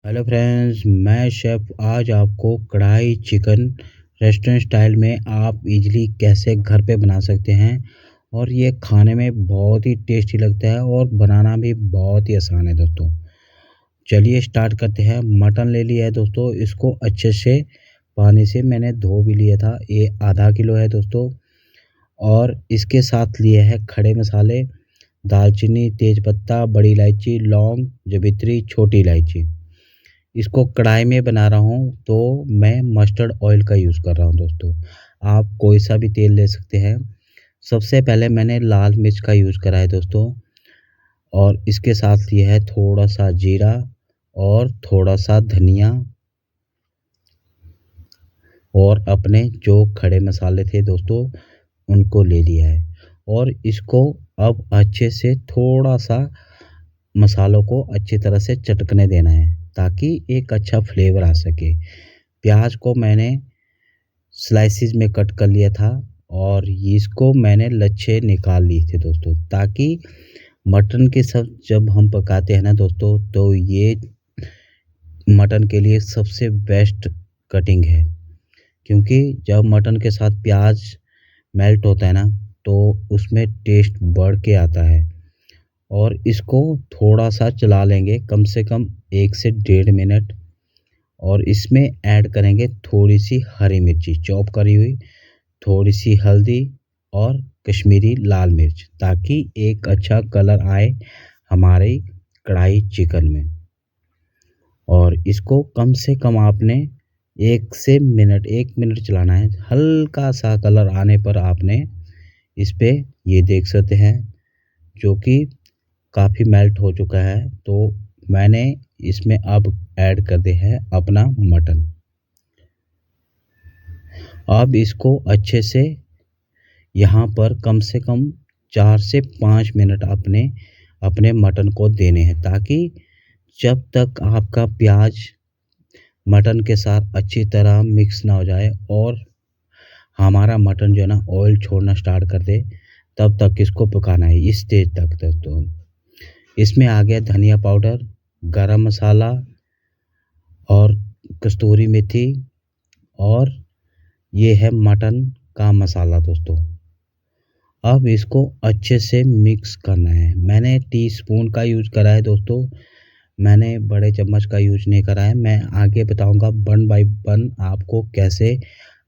Hello friends, मैं chef आज आपको कढ़ाई चिकन रेस्टोरेंट स्टाइल में आप इजीली कैसे घर पे बना सकते हैं। और ये खाने में बहुत ही टेस्टी लगता है और बनाना भी बहुत ही आसान है दोस्तों। चलिए स्टार्ट करते हैं। मटन ले लिया है दोस्तों, इसको अच्छे से पानी से मैंने धो भी लिया था। ये आधा किलो है दोस्तों। और इसके साथ लिए है खड़े मसाले, दालचीनी, तेज़पत्ता, बड़ी इलायची, लौंग, जवित्री, छोटी इलायची। इसको कढ़ाई में बना रहा हूँ तो मैं मस्टर्ड ऑयल का यूज़ कर रहा हूँ दोस्तों। आप कोई सा भी तेल ले सकते हैं। सबसे पहले मैंने लाल मिर्च का यूज़ करा है दोस्तों। और इसके साथ लिया है थोड़ा सा जीरा और थोड़ा सा धनिया और अपने जो खड़े मसाले थे दोस्तों उनको ले लिया है। और इसको अब अच्छे से थोड़ा सा मसालों को अच्छी तरह से चटकने देना है ताकि एक अच्छा फ्लेवर आ सके। प्याज को मैंने स्लाइसिस में कट कर लिया था और इसको मैंने लच्छे निकाल लिए थे दोस्तों, ताकि मटन के साथ जब हम पकाते हैं ना दोस्तों, तो ये मटन के लिए सबसे बेस्ट कटिंग है। क्योंकि जब मटन के साथ प्याज मेल्ट होता है ना, तो उसमें टेस्ट बढ़ के आता है। और इसको थोड़ा सा चला लेंगे, कम से कम 1 से 1.5 मिनट। और इसमें ऐड करेंगे थोड़ी सी हरी मिर्ची चॉप करी हुई, थोड़ी सी हल्दी और कश्मीरी लाल मिर्च, ताकि एक अच्छा कलर आए हमारी कढ़ाई चिकन में। और इसको कम से कम आपने 1 मिनट चलाना है। हल्का सा कलर आने पर आपने इस पे ये देख सकते हैं, जो कि काफ़ी मेल्ट हो चुका है। तो मैंने इसमें अब ऐड कर दिया है अपना मटन। अब इसको अच्छे से यहाँ पर कम से कम 4 से 5 मिनट अपने अपने मटन को देने हैं, ताकि जब तक आपका प्याज मटन के साथ अच्छी तरह मिक्स ना हो जाए और हमारा मटन जो है ना ऑयल छोड़ना स्टार्ट कर दे, तब तक इसको पकाना है इस स्टेज तक दोस्तों। इसमें आ गया धनिया पाउडर, गरम मसाला और कस्तूरी मेथी और ये है मटन का मसाला दोस्तों। अब इसको अच्छे से मिक्स करना है। मैंने टीस्पून का यूज़ करा है दोस्तों, मैंने बड़े चम्मच का यूज़ नहीं करा है। मैं आगे बताऊंगा वन बाय वन आपको कैसे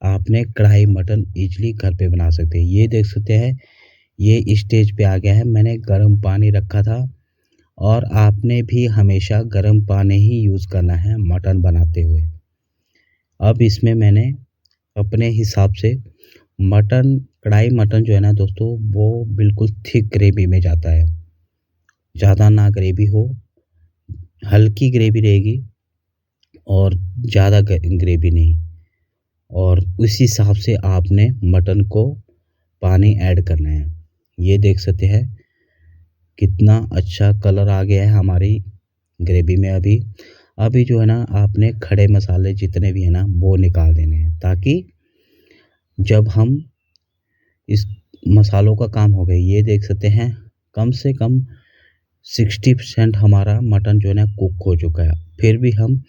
आपने कढ़ाई मटन ईज़िली घर पे बना सकते हैं। ये देख सकते हैं, ये स्टेज पे आ गया है। मैंने गर्म पानी रखा था और आपने भी हमेशा गर्म पानी ही यूज़ करना है मटन बनाते हुए। अब इसमें मैंने अपने हिसाब से मटन कढ़ाई मटन जो है ना दोस्तों, वो बिल्कुल थिक ग्रेवी में जाता है। ज़्यादा ना ग्रेवी हो, हल्की ग्रेवी रहेगी और ज़्यादा ग्रेवी नहीं। और उस हिसाब से आपने मटन को पानी ऐड करना है। ये देख सकते हैं कितना अच्छा कलर आ गया है हमारी ग्रेवी में। अभी जो है ना, आपने खड़े मसाले जितने भी हैं ना वो निकाल देने हैं, ताकि जब हम इस मसालों का काम हो गया। ये देख सकते हैं कम से कम 60% हमारा मटन जो है ना कुक हो चुका है। फिर भी हम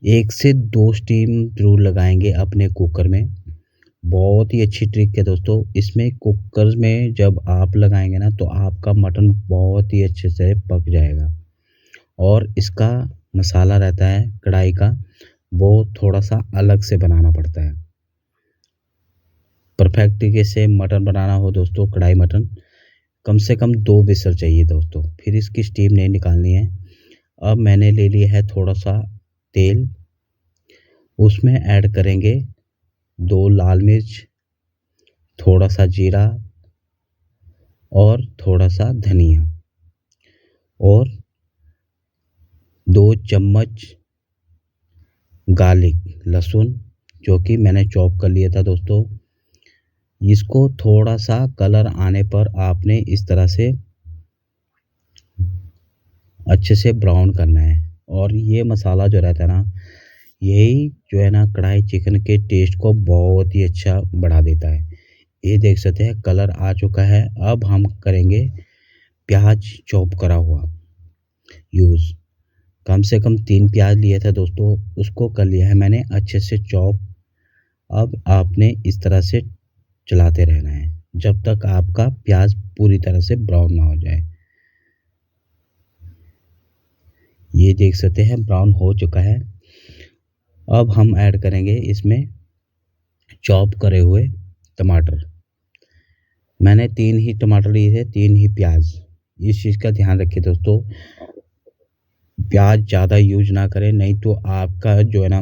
1 से 2 स्टीम ज़रूर लगाएंगे अपने कुकर में। बहुत ही अच्छी ट्रिक है दोस्तों। इसमें कुकर में जब आप लगाएंगे ना, तो आपका मटन बहुत ही अच्छे से पक जाएगा। और इसका मसाला रहता है कढ़ाई का, वो थोड़ा सा अलग से बनाना पड़ता है। परफेक्ट तरीके से मटन बनाना हो दोस्तों, कढ़ाई मटन, कम से कम 2 विसल चाहिए दोस्तों। फिर इसकी स्टीम नहीं निकालनी है। अब मैंने ले लिया है थोड़ा सा तेल, उसमें ऐड करेंगे 2 लाल मिर्च, थोड़ा सा जीरा और थोड़ा सा धनिया और 2 चम्मच गार्लिक लहसुन, जो कि मैंने चॉप कर लिया था दोस्तों। इसको थोड़ा सा कलर आने पर आपने इस तरह से अच्छे से ब्राउन करना है। और ये मसाला जो रहता है ना, यही जो है ना कढ़ाई चिकन के टेस्ट को बहुत ही अच्छा बढ़ा देता है। ये देख सकते हैं कलर आ चुका है। अब हम करेंगे प्याज चॉप करा हुआ यूज़। कम से कम 3 प्याज लिए थे दोस्तों, उसको कर लिया है मैंने अच्छे से चॉप। अब आपने इस तरह से चलाते रहना है जब तक आपका प्याज पूरी तरह से ब्राउन ना हो जाए। ये देख सकते हैं ब्राउन हो चुका है। अब हम ऐड करेंगे इसमें चॉप करे हुए टमाटर। मैंने 3 ही टमाटर लिए थे, 3 ही प्याज। इस चीज़ का ध्यान रखिए दोस्तों, प्याज ज़्यादा यूज ना करें, नहीं तो आपका जो है ना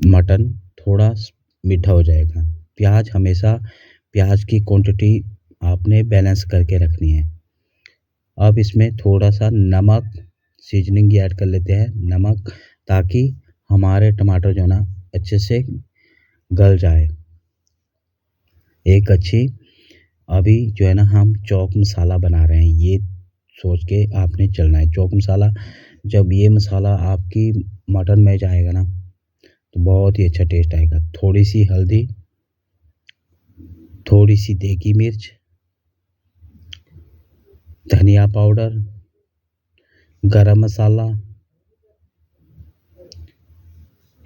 मटन थोड़ा मीठा हो जाएगा। प्याज की क्वांटिटी आपने बैलेंस करके रखनी है। अब इसमें थोड़ा सा नमक सीजनिंग ऐड कर लेते हैं, नमक, ताकि हमारे टमाटर जो है ना अच्छे से गल जाए। एक अच्छी अभी जो है ना हम चौक मसाला बना रहे हैं, ये सोच के आपने चलना है। चौक मसाला, जब ये मसाला आपकी मटन में जाएगा ना तो बहुत ही अच्छा टेस्ट आएगा। थोड़ी सी हल्दी, थोड़ी सी देगी मिर्च, धनिया पाउडर, गरम मसाला,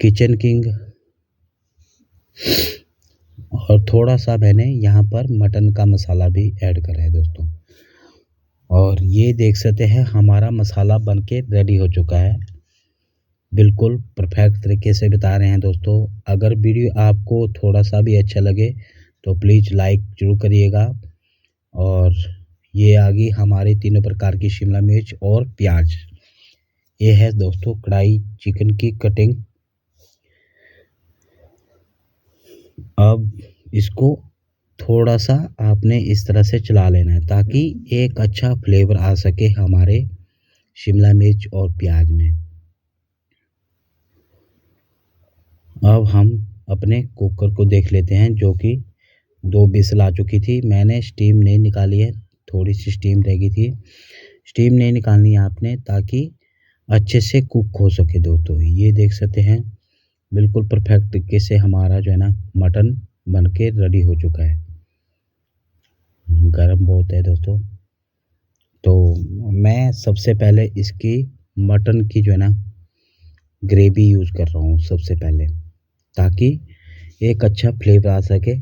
किचन किंग, और थोड़ा सा मैंने यहाँ पर मटन का मसाला भी ऐड करा है दोस्तों। और ये देख सकते हैं हमारा मसाला बनके रेडी हो चुका है। बिल्कुल परफेक्ट तरीके से बता रहे हैं दोस्तों। अगर वीडियो आपको थोड़ा सा भी अच्छा लगे तो प्लीज़ लाइक ज़रूर करिएगा। और ये आ गई हमारी तीनों प्रकार की शिमला मिर्च और प्याज। ये है दोस्तों कढ़ाई चिकन की कटिंग। अब इसको थोड़ा सा आपने इस तरह से चला लेना है ताकि एक अच्छा फ्लेवर आ सके हमारे शिमला मिर्च और प्याज में। अब हम अपने कुकर को देख लेते हैं, जो कि 2 विसल आ चुकी थी। मैंने स्टीम नहीं निकाली है, थोड़ी सी स्टीम रह गई थी। स्टीम नहीं निकालनी है आपने ताकि अच्छे से कुक हो सके दोस्तों। ये देख सकते हैं बिल्कुल परफेक्ट तरीके से हमारा जो है ना मटन बन के रेडी हो चुका है। गरम बहुत है दोस्तों, तो मैं सबसे पहले इसकी मटन की जो है ना ग्रेवी यूज़ कर रहा हूँ सबसे पहले, ताकि एक अच्छा फ्लेवर आ सके।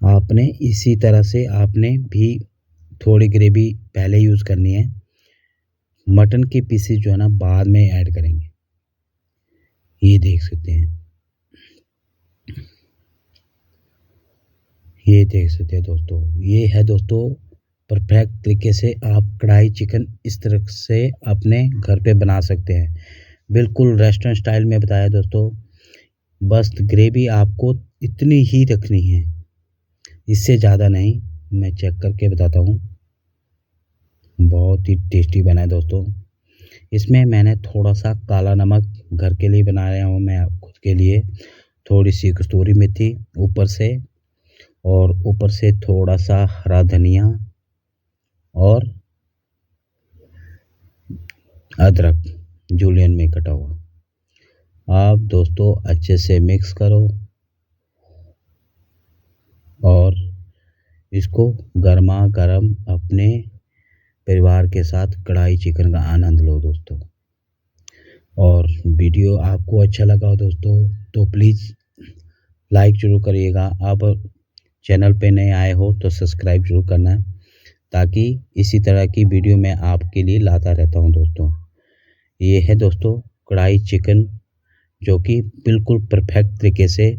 आपने इसी तरह से आपने भी थोड़ी ग्रेवी पहले यूज़ करनी है। मटन की पीसेस जो है ना बाद में ऐड करेंगे। ये देख सकते हैं, ये देख सकते हैं दोस्तों। ये है दोस्तों परफेक्ट तरीके से आप कढ़ाई चिकन इस तरह से अपने घर पे बना सकते हैं। बिल्कुल रेस्टोरेंट स्टाइल में बताया दोस्तों। बस ग्रेवी आपको इतनी ही रखनी है, इससे ज़्यादा नहीं। मैं चेक करके बताता हूँ। बहुत ही टेस्टी बना है दोस्तों। इसमें मैंने थोड़ा सा काला नमक घर के लिए बना रहा हूँ मैं खुद के लिए, थोड़ी सी कसूरी मेथी ऊपर से, और ऊपर से थोड़ा सा हरा धनिया और अदरक जूलियन में कटा हुआ। आप दोस्तों अच्छे से मिक्स करो और इसको गर्मा गर्म अपने परिवार के साथ कढ़ाई चिकन का आनंद लो दोस्तों। और वीडियो आपको अच्छा लगा हो दोस्तों तो प्लीज़ लाइक ज़रूर करिएगा। आप चैनल पे नए आए हो तो सब्सक्राइब ज़रूर करना है, ताकि इसी तरह की वीडियो मैं आपके लिए लाता रहता हूं दोस्तों। ये है दोस्तों कढ़ाई चिकन, जो कि बिल्कुल परफेक्ट तरीके से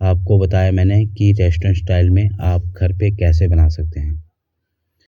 आपको बताया मैंने कि रेस्टोरेंट स्टाइल में आप घर पे कैसे बना सकते हैं।